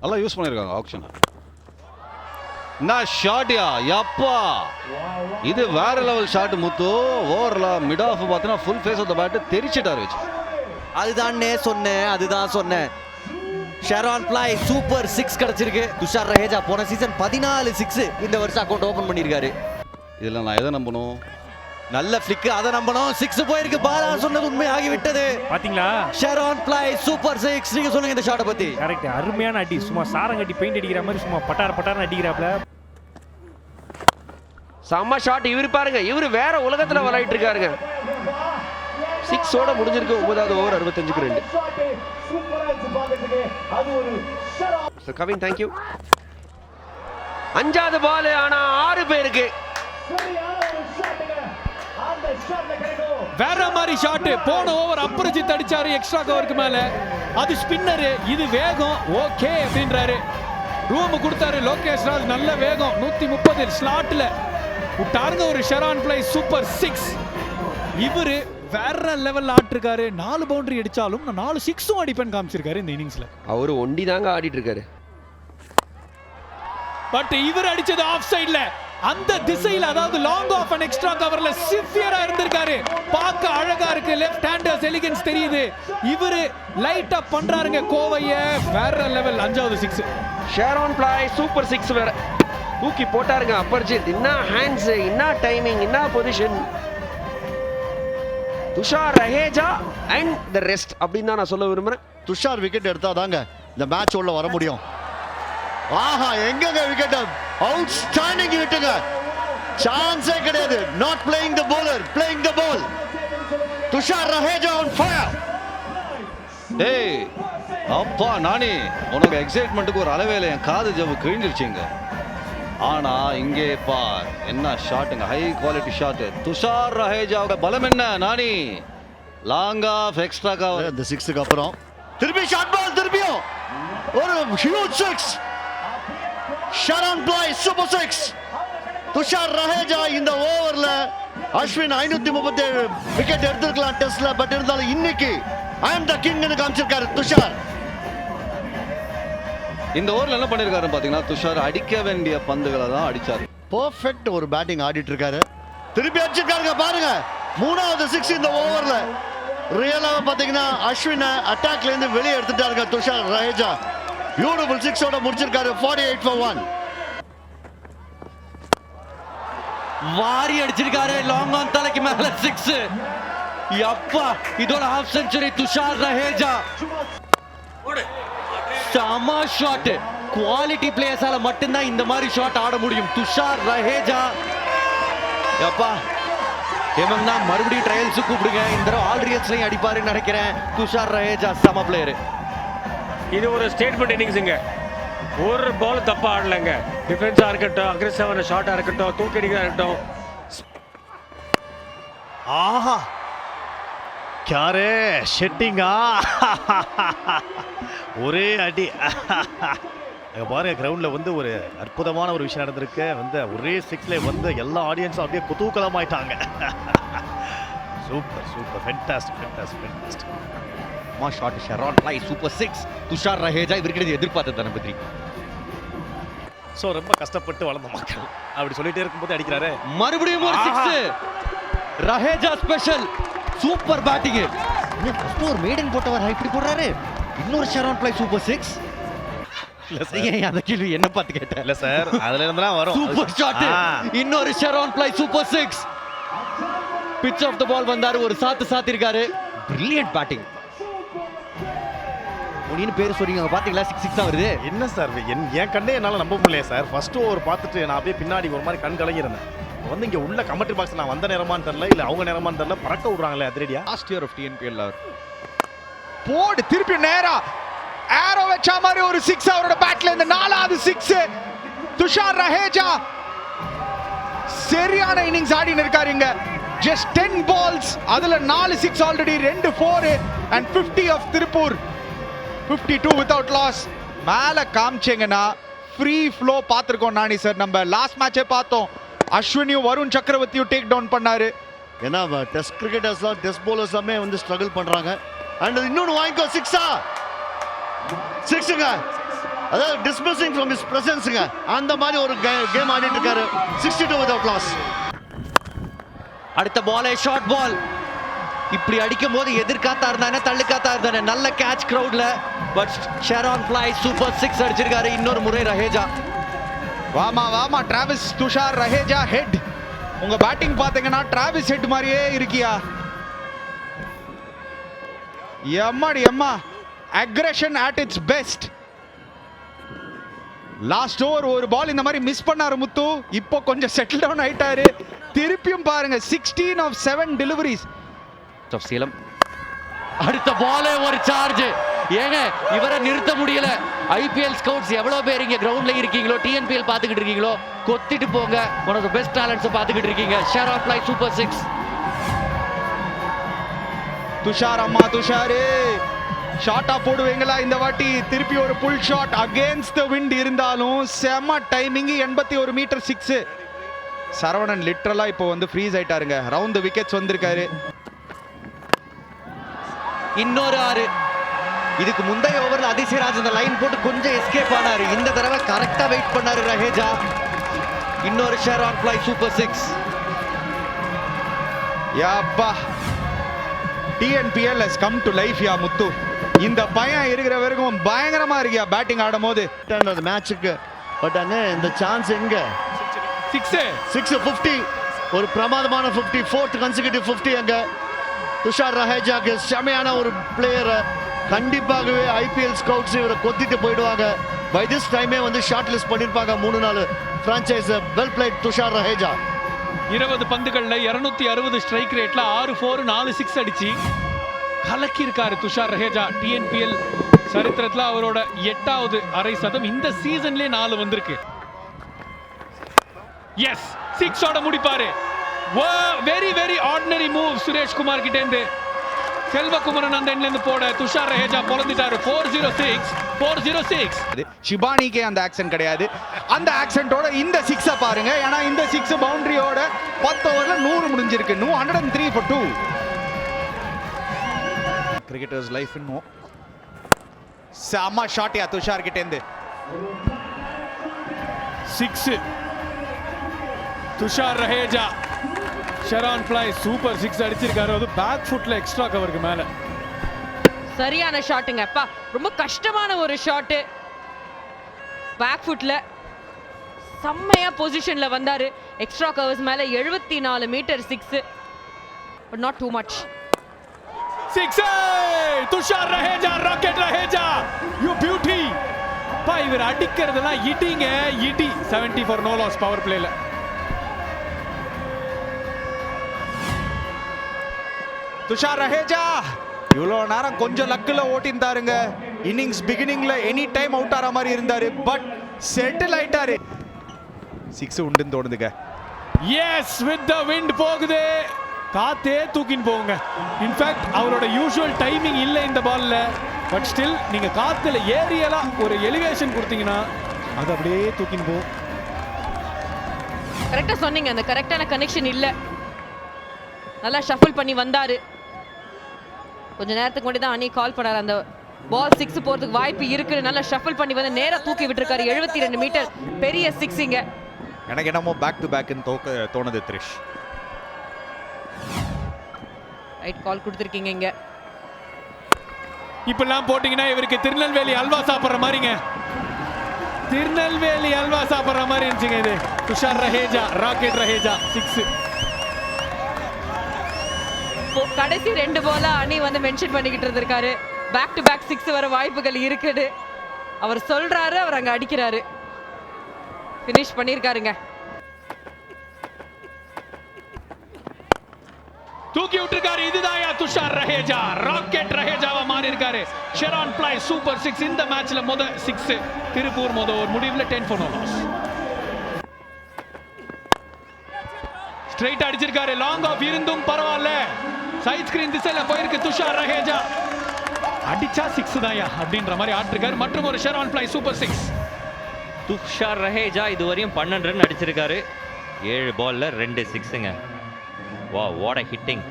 நல்லா யூஸ் பண்ணியிருக்காங்க ஆக்ஷனை. நான் ஷாட்யா யப்பா, இது வேற லெவல் ஷாட் முத்து. ஓவரில் மிட் ஆஃப் பார்த்தீங்கன்னா full face of the bat தெரிச்சிட்டாரு வச்சு. அதுதான் சொன்னேன். ஷெரான் பிளாய் சூப்பர் 6 கிடைச்சிருக்கு. துஷார் ரஹேஜா போன சீசன் 14 6 இந்த வருஷம் அக்கவுண்ட் ஓபன் பண்ணியிருக்காரு. இதில் நான் எதை நம்பணும்? நல்ல ஃபிளிக், அதை நம்பணும். 6 போயிருக்கு. பாலா சொன்னது உண்மையாகி விட்டது. பாத்தீங்களா? ஷெரான் பிளாய் சூப்பர் 6. நீங்க சொல்லுங்க இந்த ஷாட்டை பத்தி. கரெக்ட், அருமையான அடி. சும்மா சாரம் கட்டி பெயிண்ட் அடிக்கிற மாதிரி சும்மா பட்டார் அடிக்கிறாப்ல. செம்ம ஷாட். இவர் பாருங்க, இவர் வேற உலகத்துல விளையாட்டு இருக்காருங்க. 6ஓட முடிஞ்சிருக்கு 9வது ஓவர் 65க்கு 2. Kavin thank you. 5வது பால், ஆனா 6 பேருக்கு. வேற மாதிரி ஷாட். போன ஓவர் அப்ரஜித் அடிச்சாரு எக்ஸ்ட்ரா கவருக்கு மேல. அது ஸ்பின்னரு, இது வேகம். ஓகே அப்படின்றாரு. ரூம் கொடுத்தாரு லோகேஷ் ராஜ். நல்ல வேகம் 130 ஸ்லாட்ல விட்டாருங்க. ஒரு ஷெரான் பிளை சூப்பர் 6. இவரு வேற லெவல்ல ஆட்டிருக்காரு. 4 பவுண்டரி அடிச்சாலும் 4 6ம் அடிப்பேன் காமிச்சிருக்காரு இந்த இன்னிங்ஸ்ல. அவரு ஒண்டி தாங்க ஆடிட்டு இருக்காரு. பட் இவர் அடிச்சது ஆஃப் சைட்ல, அந்த திசையில, அதாவது லாங் ஆஃப் அண்ட் எக்ஸ்ட்ரா கவர்ல சிவியரா இருந்திருக்காரு. பார்க்க அழகா இருக்கு. லெஃப்ட் ஹேண்டர்ஸ் எலிகன்ஸ் தெரியுது. இவரு லைட் அப் பண்றாருங்க கோவைய. வேற லெவல் 5வது 6. ஷெரான் பிளாய் சூப்பர் 6 வேற தூக்கி போட்டாருங்க. அபர்ஜித் என்ன ஹேண்ட்ஸ், என்ன டைமிங், என்ன position. Tushar Raheja and the rest அப்படின்னு தான் நான் சொல்ல விரும்புறேன். துஷார் விக்கெட் எடுத்தாதாங்க இந்த மேட்ச் உள்ள வர முடியும். ஆஹா, எங்கங்க விக்கெட். அவுட்ஸ்டாண்டிங் விட்டுங்க. சான்ஸே கிடையாது. Not playing the bowler, playing the ball. Tushar Raheja on fire. டேய் அப்பா நானே, உனக்கு எக்ஸைட்மெண்ட்டுக்கு ஒரு அளவேல என் காது ஜவ்வு கிழிஞ்சிருச்சுங்க. ஆனா இங்கே பார், என்ன ஷாட்டுங்க, ஹை குவாலிட்டி ஷாட். துஷார் ரஹேஜாவோட பலம் என்ன நானி? Long off extra cover. இந்த 6க்கு அப்புறம் திருப்பி ஷாட் பால், திருப்பியும் ஒரு ஹியூஜ் 6. ஷெரான் பிளாய் சூப்பர் 6. துஷார் ரஹேஜா இந்த ஓவர்ல அஸ்வின் 537 விக்கெட் எடுத்திருக்கலாம் டெஸ்ட்ல. பட் இருந்தாலும் இன்னைக்கு ஐ அம் த கிங் னு காமிச்சிருக்காரு துஷார். இந்த ஓவர்ல என்ன பண்ணிருக்காரு பாத்தீங்கன்னா, துஷார் அடிக்க வேண்டிய பந்துகளை தான் அடிச்சாரு. பெர்ஃபெக்ட் ஒரு பேட்டிங் ஆடிட்டு இருக்காரு. திருப்பி அடிச்சிருக்காருங்க பாருங்க. 3வது 6 இந்த ஓவர்ல. ரியலா பாத்தீங்கன்னா அஸ்வினை அட்டாக்ல இருந்து வெளியே எடுத்துட்டாருங்க துஷார் ரஹேஜா. பியூட்டிஃபுல் 6ஓட முடிச்சிருக்காரு. 48 for 1. வாரி அடிச்சிருக்காரு. லாங் ஆன் தலைக்கு மேல 6. யப்பா, இதோட ஹாஃப் செஞ்சுரி துஷார் ரஹேஜா. சம ஷாட். குவாலிட்டி பிளேயர்ஸால மட்டும்தான் இந்த மாதிரி ஷாட் ஆட முடியும். துஷார் ரஹேஜா யப்பா, ஏமங்கனா மறுபடியும் ட்ரையல்ஸ் கூப்பிடுங்க. இந்த தடவை ஆல் ரியல்ஸ்லையும் அடிப்பாருன்னு நினைக்கிறேன். துஷார் ரஹேஜா சம பிளேயர். இது ஒரு ஸ்டேட்மெண்ட் இன்னிங்ஸுங்க. ஒரு பால் தப்பா ஆடலங்க. டிஃபென்ஸா இருக்கட்டும், அக்ரெசிவான ஷாட்டா இருக்கட்டும், தூக்கடிக்கிறதா இருக்கட்டும். ஆஹா, கியாரே ஷெட்டிங்கா. ஒரே அடி. பாருங்க, கிரவுண்ட்ல வந்து ஒரு அற்புதமான ஒரு விஷயம் நடந்திருக்கு. வந்து ஒரே 6ல வந்து எல்லா ஆடியன்ஸும் அப்படியே குதூகலமாயிட்டாங்க. Super super, fantastic fantastic fantastic. மா ஷாட். ஷெரான் பிளாய் சூப்பர் 6. துஷார் ரஹேஜா இவருக்கு எதிர்பார்த்தது தானே பத்ரி. ஸோ ரொம்ப கஷ்டப்பட்டு வளர்ந்த மக்கள் அப்படி சொல்லிட்டே இருக்கும்போது அடிக்கிறாரு. மறுபடியும் ஒரு 6. ரஹேஜா ஸ்பெஷல். Super batting. ஒரு மேடன் போட்டவர் இப்படி போடுறாரு. இன்னொரு ஷெரான் பிளாய் சூப்பர் 6. இல்ல சார், அந்த கேள்வி என்ன பார்த்து கேட்டேன். இல்ல சார், அதுல இருந்தெல்லாம் வரும். Super shot. இன்னொரு ஷெரான் பிளாய் super 6. Pitch off the ball வந்தாரு. ஒரு சாத்திருக்காரு. Brilliant batting. முனின்னு பேர் சொல்றீங்க, பாத்தீங்களா? 6 தான் வருது. என்ன சார், என் கண்ணே என்னால நம்ப முடியல சார். ஃபர்ஸ்ட் ஓவர் பார்த்துட்டு நான் அப்படியே பின்னாடி ஒரு மாதிரி கண் கலங்கி இருந்தேன். வந்து இங்க உள்ள கமெண்ட்ரி பாக்ஸ் நான் வந்த நேரமான்னு தெரியல, இல்ல அவங்க நேரமான்னு தெரியல, பறக்க விடுறாங்களே அதிரடியா. லாஸ்ட் இயர் ஆஃப் டிஎன்பிஎல் போடு. திருப்பி நேரா ஏரோ வச்ச மாதிரி ஒரு 6 அவரோட பேட்ல இருந்து 4வது 6. துஷார் ரஹேஜா சரியான இன்னிங்ஸ் ஆடின்னு இருக்காருங்க. ஜஸ்ட் 10 balls, அதுல 4 6 already, 2 4 and 50 of Tiruppur. 52 without loss. மேல காமிச்சேங்கன்னா ஃப்ரீ ஃப்ளோ பார்த்துருக்கோம் நானி சார். நம்ம லாஸ்ட் மேட்சே பார்த்தோம். அஸ்வினியும் வருண் சக்கரவர்த்தியும் டேக் டவுன் பண்ணாரு. ஏன்னா டெஸ்ட் கிரிக்கெட்டர்ஸ்லாம் டெஸ்ட் பவுலர்ஸ் எல்லாமே வந்து ஸ்ட்ரகிள் பண்றாங்க. அண்ட் இன்னொன்று வாங்கிக்கோ. 6ங்க அதாவது டிஸ்மிஸிங் ஃப்ரம் ஹிஸ் பிரசன்ஸுங்க. அந்த மாதிரி ஒரு கேம் ஆடிட்டு இருக்காரு. 62 வித்அவுட் லாஸ். அடுத்த பாலே ஷார்ட் பால். இப்படி அடிக்கும் போது எதிர்காத்தா இருந்தானே தள்ளுக்காத்தா இருந்தானே நல்ல கேட்ச் கிரவுட்ல. பட் ஷெரான் ஃப்ளை சூப்பர் 6 அடிச்சிருக்காரு. இன்னொரு முறை ரஹேஜா. வாமா டிராவிஸ் துஷார் ரஹேஜா ஹெட். உங்க பேட்டிங் பாத்தீங்கன்னா டிராவிஸ் ஹெட் மாதிரியே இருக்கியா? எம்மா aggression at it's best. Last over ஒரு பால் இந்த மாதிரி மிஸ் பண்ணாரு முத்து. இப்போ கொஞ்சம் செட்டில் டவுன் ஆயிட்டாரு. திருப்பியும் பாருங்க 16 of 7 டெலிவரிஸ். சேலம் அடுத்த பாலே ஒரு சார்ஜ். ஏங்க இவரை நிறுத்த முடியல. ஐபிஎல் ஸ்கவுட்ஸ் எவ்வளவு பேர் இங்க கிரவுண்ட்ல இருக்கீங்களோ, டிஎன்பிஎல் பாத்துக்கிட்டு இருக்கீங்களோ, கொத்திட்டு போங்க. One of the best talents பாத்துக்கிட்டு இருக்கீங்க. ஷெரான் ஃப்ளை சூப்பர் 6. துஷாரு ஷார்ட்டா போடுவீங்களா இந்த வாட்டி? திருப்பி ஒரு pull shot against the wind இருந்தாலும் செம டைமிங். 81 மீட்டர் 6. சரவணன் லிட்டரலா இப்போ வந்து ஃப்ரீஸ் ஆயிட்டாருங்க. ரவுண்ட் தி விக்கெட்ஸ் வந்திருக்காரு. இன்னொரு 6. இதுக்கு முந்தைய ஓவர்ல அதிசயராஜ் இந்த லைன் போட்டு கொஞ்சம் எஸ்கேப் ஆனாரு. இந்த தடவை கரெக்டா வெயிட் பண்ணாரு ரஹேஜா. இன்னொரு ஷெரான் ஃப்ளை சூப்பர் 6. யாப்பா TNPL has come to life யா முத்து. இந்த பையன் இருக்கிற வரைக்கும் பயங்கரமா இருக்கியா பேட்டிங் ஆடும் போது. அந்த மேட்சுக்கு பட் அங்க இந்த சான்ஸ் எங்க 6 50 ஒரு பிரமாதமான 50 4th கன்சிக்யூட்டிவ் 50 அங்க துஷார் ரஹேஜாக்கு செமையான ஒரு பிளேயர். கண்டிப்பாகவே ஐபிஎல் ஸ்கவுட்ஸ் இவரை கொத்திட்டு போயிடுவாங்க. பை திஸ் டைமே வந்து ஷார்ட் லிஸ்ட் பண்ணிருப்பாங்க 3-4 franchise. Well plate Tushar Raheja. 20 பந்துகள்ல 260 strike ரேட்ல 6 4 4 6 அடிச்சு கலக்கி இருக்காரு துஷார் ரஹேஜா. டிஎன்பிஎல் சரித்திரத்துல அவரோட 8வது அரை சதம். இந்த சீசன்லயே 4 வந்திருக்கு. எஸ் 6 ஓட முடிப்பாரு. Very very ordinary move Suresh Kumar கிட்ட இருந்து. செல்வகுமரன் அந்த எண்ட்ல இருந்து போட துஷார் ரஹேஜா பொளந்துட்டாரு. 406. ஷிபானிக்கே அந்த ஆக்சன் கிடையாது. அந்த ஆக்சன்ட்டோட இந்த 6 பாருங்க. ஏன்னா இந்த 6 பவுண்டரியோட 10 ஓவர்ல 100 முடிஞ்சிருக்கு. 103 for 2. கிரிக்கெட்டர்ஸ் லைஃப் இன்னும் செம ஷாட் யா துஷார் கிட்ட இருந்து. 6 துஷார் ரஹேஜா. ஷெரான் ஃப்ளை சூப்பர் 6 அடிச்சிருக்காரு. அது பேக் ஃபுட்ல எக்ஸ்ட்ரா கவருக்கு மேல. சரியான ஷாட்டுங்க. அப்பா ரொம்ப கஷ்டமான ஒரு ஷாட். பேக் ஃபுட்ல செம்மையா பொசிஷன்ல வந்தாரு. எக்ஸ்ட்ரா கவர்ஸ் மேல 74 metre 6. But not too much. 6 Tushar Raheja rocket Raheja you beauty. பா இவர் அடிக்கிறதெல்லாம் இடிங்க இடி. 70 for no loss பவர் பிளேல. துஷார் ரஹேஜா இவ்வளோ நேரம் கொஞ்சம் லக்கில் ஓட்டிருந்தாருங்க. இன்னிங்ஸ் பிகினிங்ல எனி டைம் அவுட் ஆகிற மாதிரி இருந்தாரு. பட் செட்டில் ஆயிட்டாரு. 6 உண்டுன்னு தோணுதுங்க. எஸ் வித் த விண்ட் போகுது. காத்தே தூக்கின்னு போகுங்க. இன்ஃபேக்ட் அவரோட யூஷுவல் டைமிங் இல்லை இந்த பால்ல. பட் ஸ்டில் நீங்க காத்துல ஏரியலா ஒரு எலிவேஷன் கொடுத்தீங்கன்னா அது அப்படியே தூக்கின்னு போகும். கரெக்டா சொன்னீங்க. அந்த கரெக்டான கனெக்ஷன் இல்ல. நல்லா ஷஃபிள் பண்ணி வந்தாரு. கொஞ்ச நேரத்துக்கு முன்னாடி தான் அணி கால் பண்ணாரு. அந்த பால் 6 போறதுக்கு வாய்ப்பு இருக்கு. நல்லா ஷஃபிள் பண்ணி வந்து நேரா தூக்கி விட்டுருக்காரு. 72 மீட்டர் பெரிய 6 இங்க. எனக்கு என்னமோ பேக் டு பேக்னு தோணுது த்ரிஷ். ரைட் கால் கொடுத்துருக்கீங்க இங்க. இப்பெல்லாம் போட்டீங்கன்னா இவருக்கு திருநெல்வேலி அல்வா சாப்பிட்ற மாதிரிங்க. திருநெல்வேலி அல்வா சாப்பிட்ற மாதிரி இருந்துச்சுங்க இது. துஷார் ரஹேஜா ராக்கெட் ரஹேஜா 6. கடைசி 2 பாலா அணி வந்து மென்ஷன் பண்ணிக்கிட்டு இருந்திருக்காரு. பேக் டு பேக் 6 வர வாய்ப்புகள் இருக்குது. அவர் சொல்றாரு, அவர் அங்க அடிக்கிறாரு. ஃபினிஷ் பண்ணிருக்காருங்க. தூக்கி விட்டுருக்காரு. இதுதான் துஷார் ரஹேஜா ராக்கெட் ரஹேஜாவா மாறி இருக்காரு. ஷெரான் ஃப்ளை சூப்பர் 6 இந்த மேட்ச்ல முத 6. திருப்பூர் முத ஒரு முடிவுல 10 for no loss. ஸ்ட்ரைட் அடிச்சிருக்காரு. லாங் ஆஃப் இருந்தும் பரவாயில்ல. சைட் ஸ்கிரீன் திசையில போயிருக்கு துஷார் ரஹேஜா. அடிச்சா 6 தான்யா அப்படின்ற மாதிரி ஆட்டிருக்காரு. மற்றும் ஒரு ஷெரான் ஃப்ளை சூப்பர் 6. துஷார் ரஹேஜா இதுவரையும் 12 ரன் அடிச்சிருக்காரு. 7 பால்ல 2 6ங்க. வா வாட் அ ஹிட்டிங்.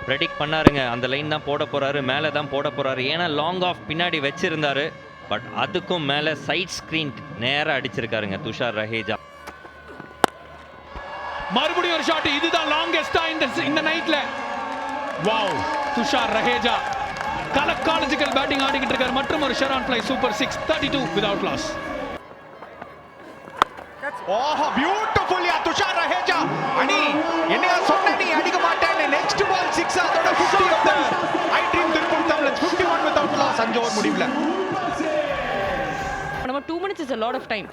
ப்ரெடிக்ட் பண்ணாருங்க அந்த லைன் தான் போட போறாரு, மேலே தான் போட போறாரு. ஏன்னா லாங் ஆஃப் பின்னாடி வச்சிருந்தாரு. பட் அதுக்கும் மேலே சைட் ஸ்க்ரீன் நேராக அடிச்சிருக்காருங்க துஷார் ரஹேஜா. மறுபடியும் ஒரு ஷாட். இதுதான் லாங்கெஸ்டா இந்த நைட்ல. வாவ், துஷார் ரஹேஜா காலஜிக்கல் பேட்டிங் ஆடிக்கிட்டு இருக்காரு. மற்றும் ஒரு shot on fly super 6, 32 without loss. ஓஹோ, பியூட்டிஃபுல் யா துஷார் ரஹேஜா. அனி என்னையா சொன்ன நீ அடிக்க மாட்டேன்னு. நெக்ஸ்ட் பால் 6, அதோட 50 off the I dream Tiruppur Tamizhans 51 without loss. 5 over முடிவுல. நம்ம 2 minutes is a lot of time.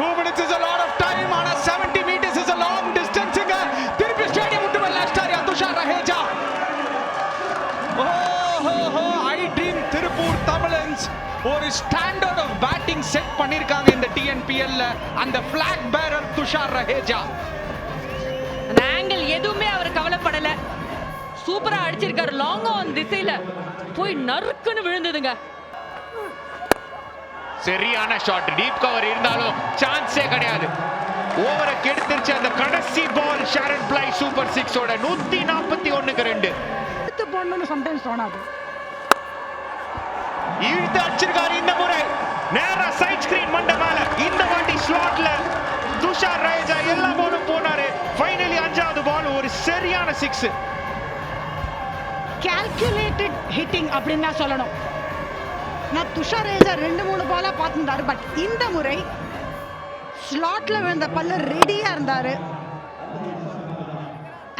2 minutes is a lot of time. ஆனா 70 meters is a long distance. திருப்பி ஸ்டேடியம் விட்டு வெள்ளாஸ்டார் யா துஷார் ரஹேஜா. ஓஹோ, ஐ ட்ரீம் திருப்பூர் தமிழன்ஸ் ஒரு ஸ்டாண்டர்ட் ஆஃப் பேட்டிங் செட் பண்ணிருக்காங்க இந்த டிஎன்பிஎல்ல. அந்த பிளாக் பேரர் துஷார் ரஹேஜா. அந்த ஆங்கிள் எதுவுமே அவர் கவலைப்படல. சூப்பரா அடிச்சிருக்காரு. லாங் ஆன் திசையில போய் நறுக்குன்னு விழுந்ததுங்க. சரியான ஷாட். டீப் கவர் இருந்தாலும் சான்ஸே கிடையாது. ஓவரை கெடுத்துருச்சு அந்த கடைசி பால். ஷாரன் பிளை சூப்பர் 6 ஓட 141க்கு 2 எடுத்து போடணும்னு சம்டைம்ஸ் தோணாது. இழுத்து அடிச்சிருக்காரு இந்த முறை. நேரா சைட் ஸ்கிரீன் மண்ட மேல. இந்த வாட்டி ஸ்லாட்ல துஷார் ரஹேஜா எல்லா பாலும் போனாரு. ஃபைனலி 5வது பால் ஒரு சரியான 6. கால்குலேட்டட் ஹிட்டிங் அப்படின்னு தான் சொல்லணும். நான் துஷார் ரஹேஜா 2-3 பாலா பார்த்துருந்தாரு. பட் இந்த முறை ஸ்லாட்ல விழுந்த பல்ல ரெடியா இருந்தாரு.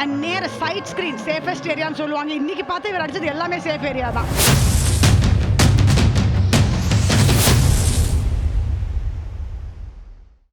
அண்ட் நேர சைட் ஸ்கிரீன் சேஃபஸ்ட் ஏரியான்னு சொல்லுவாங்க. இன்னைக்கு பார்த்து இவர் அடிச்சது எல்லாமே சேஃப் ஏரியா தான்.